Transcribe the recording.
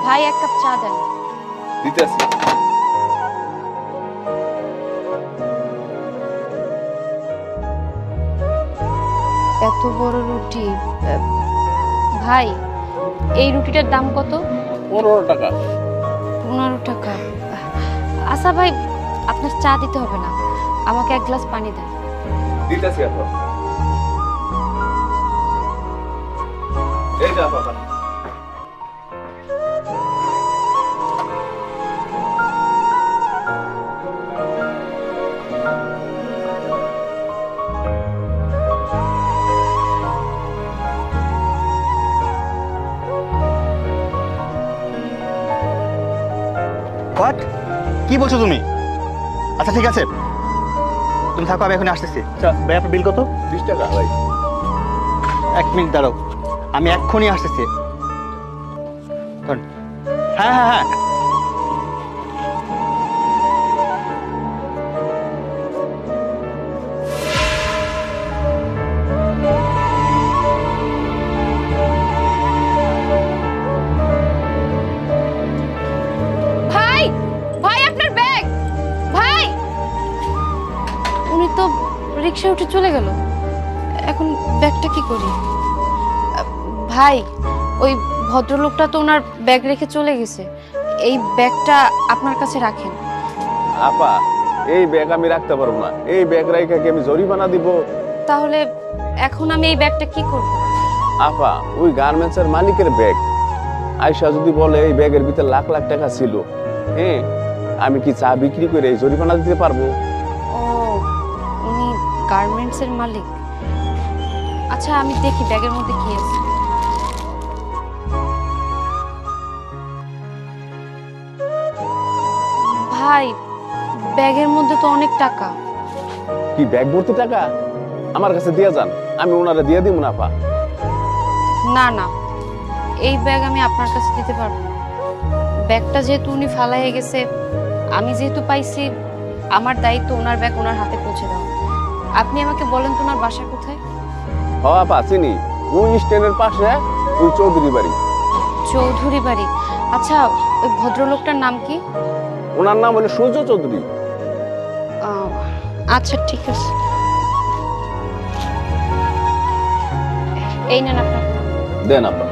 ভাই এক কাপ চা দেন। দিতেছি। এত বড় রুটি। ভাই এই রুটিটার দাম কত? 15 টাকা। 15 টাকা। আচ্ছা ভাই, আপনার চা দিতে হবে না, আমাকে এক গ্লাস পানি দেন। দিতেছি আপা। এই যা আপা পানি। হোয়াট? কি বলছো তুমি? আচ্ছা ঠিক আছে, তুমি থাকো, আমি এখন আসতেছি। আচ্ছা ভাই, আপনার বিল কত? 20 টাকা ভাই। 1 মিনিট দাঁড়াও, আমি এক্ষুনি আসতেছি। ধরুন। হ্যাঁ হ্যাঁ হ্যাঁ। ভাই, ভাই আপনার ব্যাগ। ভাই, উনি তো রিকশায় উঠে চলে গেল, এখন ব্যাগটা কি করি? ভাই, ওই ভদ্রলোকটা তো ওনার ব্যাগ রেখে চলে গেছে, এই ব্যাগটা আপনার কাছে রাখেন। আপা, এই ব্যাগ আমি রাখতে পারবো না। এই ব্যাগ রাইখা কি আমি জরিমানা দিব? তাহলে এখন আমি এই ব্যাগটা কি করব? আপা, ওই গার্মেন্টসের মালিকের ব্যাগ। আয়শা যদি বলে এই ব্যাগের ভিতরে লাখ লাখ টাকা ছিল, হ্যাঁ, আমি কি চা বিক্রি করে এই জরিমানা দিতে পারবো? ও, উনি গার্মেন্টসের মালিক। আচ্ছা আমি দেখি ব্যাগের মধ্যে কি আছে। ভাই, ব্যাগের মধ্যে তো অনেক টাকা। কি ব্যাগ ভর্তি টাকা? আমার কাছে দিয়ে যান, আমি ওনারা দিয়ে দিব না আপা। না না, এই ব্যাগ আমি আপনার কাছে দিতে পারবো না। ব্যাগটা যেহেতু উনি ফালাইয়ে গেছে, আমি যেহেতু পাইছি, আমার দায়িত্ব ওনার ব্যাগ ওনার হাতে পৌঁছে দেওয়া। আপনি আমাকে বলেন তো ওনার বাসা কোথায়? হ আপা, চিনি। ওই স্ট্যান্ডের পাশে ওই চৌধুরী বাড়ি। চৌধুরী বাড়ি। আচ্ছা, ওই ভদ্রলোকটার নাম কি? ওনার নাম হলো সূর্য চৌধুরী। আচ্ছা ঠিক আছে, এই নেন আপনার নাম। দেন আপা।